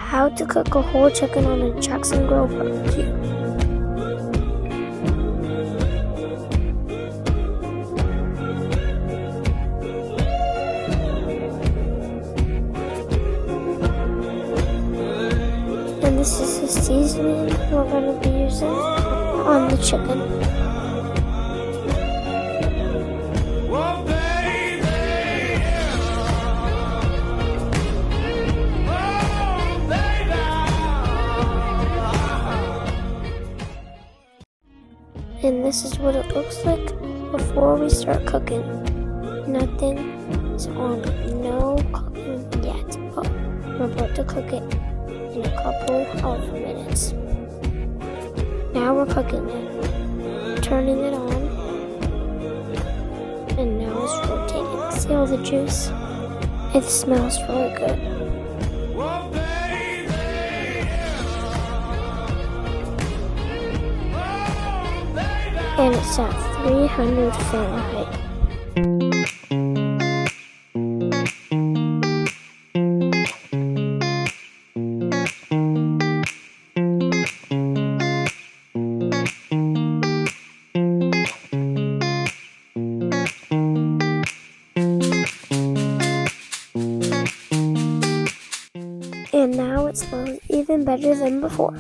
How to cook a whole chicken on a Jackson Grill BBQ. And this is the seasoning we're going to be using on the chicken. And this is what it looks like before we start cooking. Nothing is on, no cooking yet, but we're about to cook it in a couple of minutes. Now we're cooking it, turning it on, and now it's rotating. See all the juice? It smells really good. And it's at 300 Fahrenheit. And now it smells even better than before.